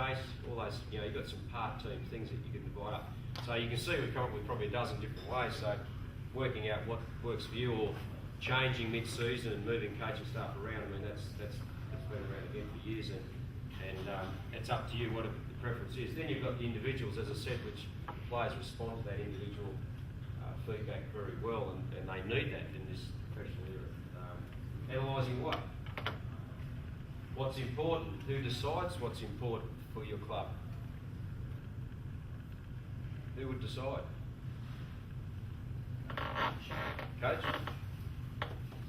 pace, all those, you've got some part team things that you can divide up. So you can see we've come up with probably a dozen different ways, so working out what works for you, or changing mid-season and moving coaching staff around. I mean, that's been around again for years, and it's up to you what the preference is. Then you've got the individuals, as I said, which players respond to that individual feedback very well, and they need that in this professional era. Analysing what? What's important? Who decides what's important for your club? Who would decide? Coach?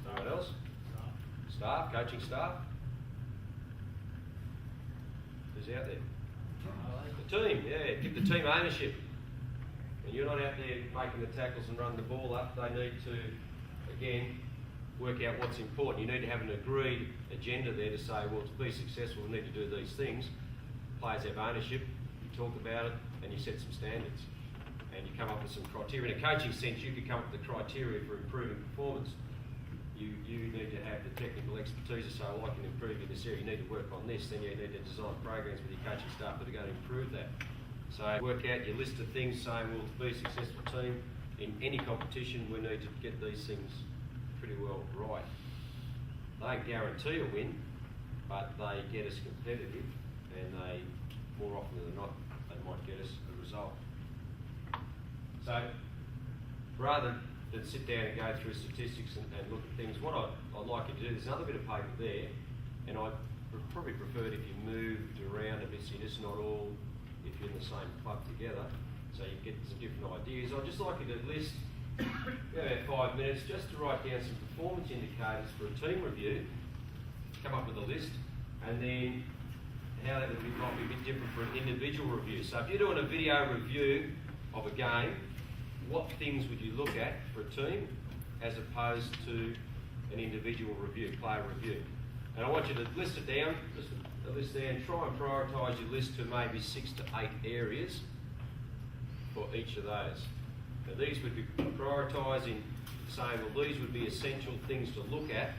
Someone else? Staff? Coaching staff? Who's out there? The team, yeah. Give the team ownership. And you're not out there making the tackles and run the ball up. They need to, again, work out what's important. You need to have an agreed agenda there to say, well, to be successful, we need to do these things. Players have ownership. You talk about it, and you set some standards. And you come up with some criteria. In a coaching sense, you could come up with the criteria for improving performance. You need to have the technical expertise to say, well, I can improve in this area. You need to work on this. Then you need to design programs with your coaching staff that are going to improve that. So work out your list of things saying, well, to be a successful team in any competition, we need to get these things pretty well right. They don't guarantee a win, but they get us competitive, and they, more often than not, they might get us a result. So, rather than sit down and go through statistics and look at things, what I'd like you to do, there's another bit of paper there, and I'd probably prefer it if you moved around a bit, so you're just not all, if you're in the same club together, so you get some different ideas. I'd just like you to list about 5 minutes just to write down some performance indicators for a team review, come up with a list, and then how that might be a bit different for an individual review. So if you're doing a video review of a game, what things would you look at for a team as opposed to an individual review, player review? And I want you to list it down, just a list there, and try and prioritise your list to maybe 6 to 8 areas for each of those. Now these would be prioritising, saying, well, these would be essential things to look at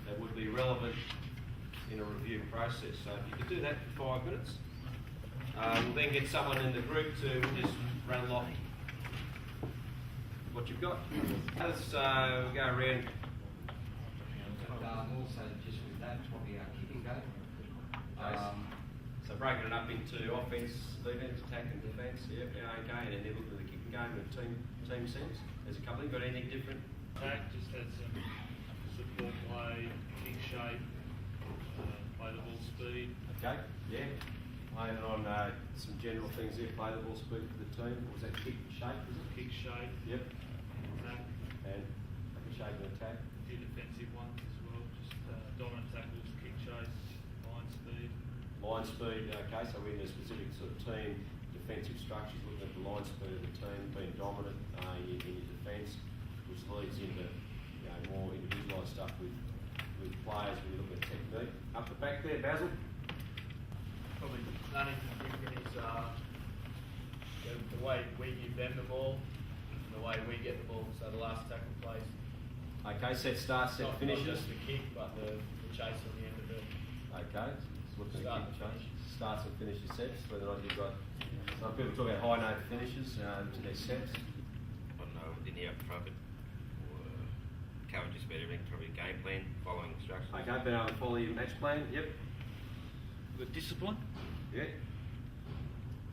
that would be relevant in a review process. So if you could do that for 5 minutes, we'll then get someone in the group to just rattle off what you've got. Let's go around. Also, just with that, probably our kicking game. So breaking it up into offence, defence, attack and defence, okay, and then look at the kicking game in a team sense. There's a couple. Got anything different? Attack just had some support play, kick shape, play the ball speed. Okay, yeah. Playing on some general things there. Play the ball speed for the team. What was that kick shape? Was it? Kick shape. Yep. Attack. And shape and attack. A few defensive ones as well. Just dominant tackles, kick chase, line speed. Line speed. Okay, so we're in a specific sort of team defensive structures, looking at the line speed of the team, being dominant in your defence, which leads into more individualised stuff with players when you look at technique. Up the back there, Basil. Probably anything different is the way we give them the ball, and the way we get the ball. So the last tackle plays. Okay, set starts, set Not finishes. just the kick, but the chase on the end of it. Okay, so looking Start at and kick finish. starts and finishes sets, whether or not you've got, some people talk about high note finishes to their sets. I don't know, didn't hear up front, but covered just about everything, probably game plan, following instructions. Okay, being able to follow your match plan, yep. The discipline, Yeah.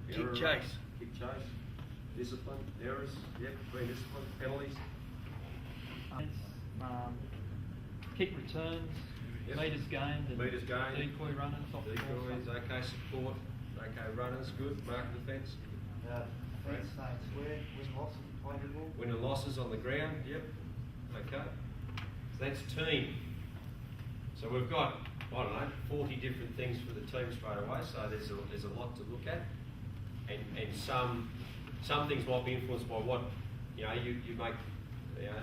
kick Error, chase. Kick chase. Discipline, errors, yep, being discipline, penalties. Kick returns, Yep. meters gained, and Meters gained. decoy runners off the ball. Decoys, okay, support, okay, runners, good, mark defence. Defence, staying square, win losses, play good ball. Win and losses on the ground, yep, okay. So that's team. So we've got, I don't know, 40 different things for the team straight away, so there's a lot to look at. And some things might be influenced by what, you make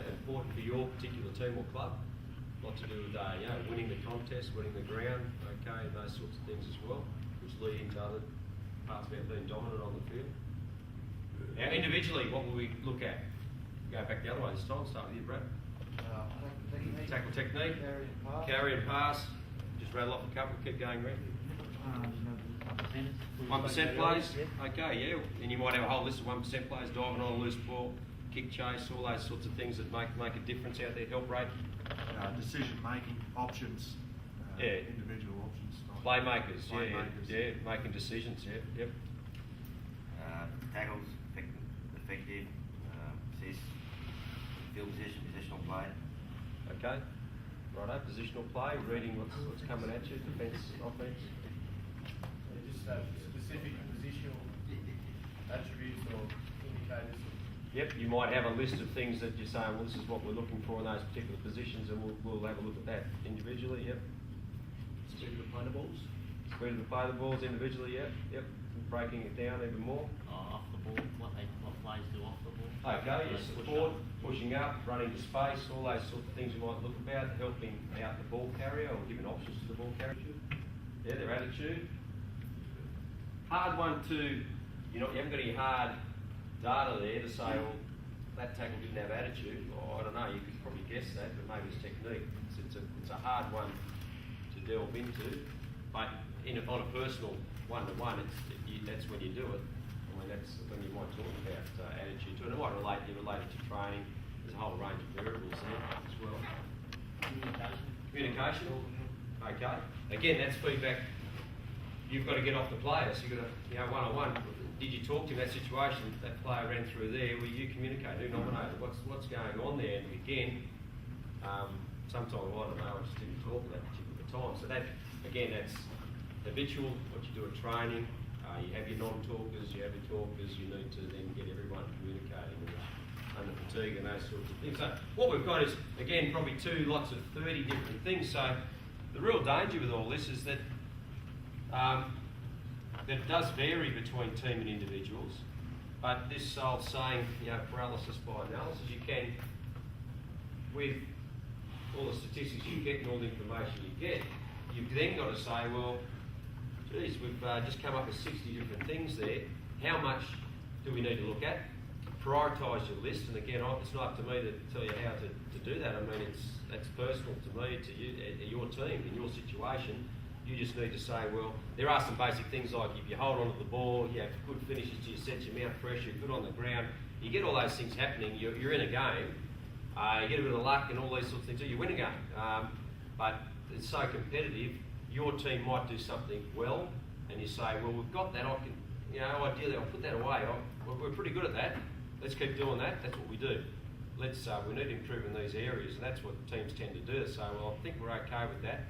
important for your particular team or club. A lot to do with, winning the contest, winning the ground, okay, and those sorts of things as well, which lead into other parts about being dominant on the field. Now, individually, what will we look at? Go back the other way this time, start with you, Brad. Tackle technique, carry and pass. Just rattle off a couple, keep going, Red. 1%. 1% players? Okay, yeah. And you might have a whole list of 1% players diving on a loose ball, kick chase, all those sorts of things that make a difference out there, help rate. Decision making, options, Yeah. individual options. Playmakers, Playmakers. yeah, making decisions, yep. Tackles, effective, assist, field position, positional play. Okay. Righto, positional play, reading what's coming at you, defence, offence. They just have specific positional attributes or indicators. Yep, you might have a list of things that you say, well, this is what we're looking for in those particular positions, and we'll have a look at that individually, yep. Speed of the play the balls. Speed of the play the balls individually, yep. Breaking it down even more. Off the ball, what players do off the ball. Okay, your Push support, up. pushing up, running to space, all those sorts of things you might look about, helping out the ball carrier or giving options to the ball carrier. Yeah, their attitude. Hard one to, you haven't got any hard data there to say, well, that tackle didn't have attitude. Or I don't know, you could probably guess that, but maybe it's technique. It's a hard one to delve into, but on a personal one-to-one, that's when you do it. I mean, that's when you might talk about attitude to it. It might relate to training. There's a whole range of variables there as well. Communication. Okay. Again, that's feedback. You've got to get off the player. So you've got to, one-on-one. Did you talk to him in that situation? That player ran through there. Will you communicate? Who nominated? What's going on there? And again, sometimes I don't know. I just didn't talk at that particular time. So that's habitual. What you do at training. You have your non-talkers, you have your talkers, you need to then get everyone communicating under fatigue and those sorts of things. So what we've got is, again, probably lots of 30 different things. So the real danger with all this is that it does vary between team and individuals, but this old saying, paralysis by analysis, you can, with all the statistics you get and all the information you get, you've then got to say, well, geez, we've just come up with 60 different things there. How much do we need to look at? Prioritise your list, and again, it's not up to me to tell you how to do that. I mean, that's personal to me, to you, your team, in your situation. You just need to say, well, there are some basic things like if you hold onto the ball, you have good finishes to your sets, you mount pressure, good on the ground. You get all those things happening, you're in a game. You get a bit of luck and all these sorts of things, you win a game. But it's so competitive. Your team might do something well, and you say, well, we've got that. I can, ideally, I'll put that away. We're pretty good at that. Let's keep doing that. That's what we do. We need to improve in these areas, and that's what teams tend to do. So, well, I think we're okay with that,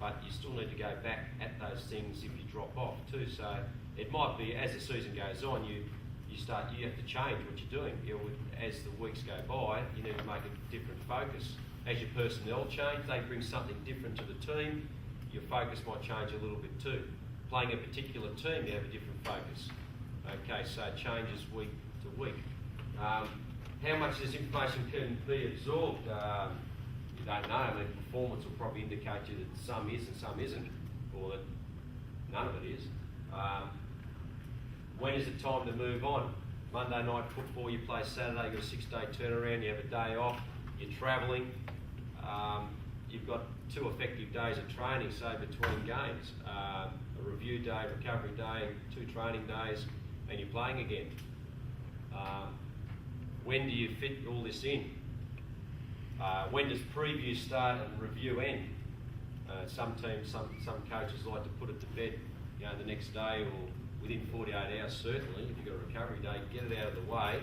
but you still need to go back at those things if you drop off too. So it might be as the season goes on, you have to change what you're doing. As the weeks go by, you need to make a different focus. As your personnel change, they bring something different to the team. Your focus might change a little bit too. Playing a particular team, you have a different focus. Okay, so it changes week to week. How much this information can be absorbed, you don't know. I mean, performance will probably indicate to you that some is and some isn't, or that none of it is. When is it time to move on? Monday night football, you play Saturday, you've got a 6-day turnaround, you have a day off, you're travelling. You've got 2 effective days of training, say, between games. A review day, recovery day, 2 training days, and you're playing again. When do you fit all this in? When does preview start and review end? Some teams, some coaches like to put it to bed, the next day or within 48 hours certainly. If you've got a recovery day, get it out of the way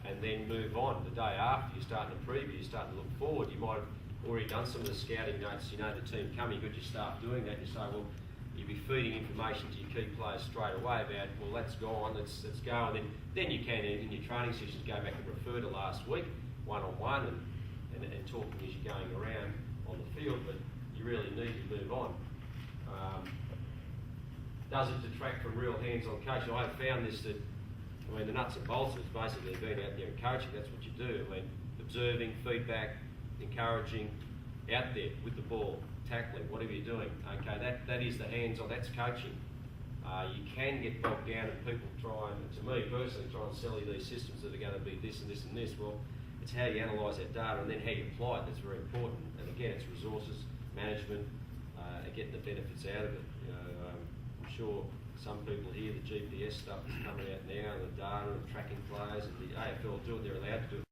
and then move on. The day after you're starting to preview, you're starting to look forward. You might have already done some of the scouting notes, the team coming, you've got your staff doing that, you say, well, you'll be feeding information to your key players straight away about, well, that's gone, let's go, and then you can, in your training sessions, go back and refer to last week, one-on-one, and talking as you're going around on the field, but you really need to move on. Does it detract from real hands-on coaching? I have found this that, the nuts and bolts is basically being out there and coaching, that's what you do. Observing, feedback, encouraging, out there with the ball, tackling, whatever you're doing. Okay, that is the hands-on, that's coaching. You can get bogged down and people to me personally, try and sell you these systems that are going to be this and this and this. Well, it's how you analyse that data and then how you apply it that's very important. And again, it's resources, management, getting the benefits out of it. I'm sure some people hear the GPS stuff that's coming out now, the data and tracking players, and the AFL do it, they're allowed to do it.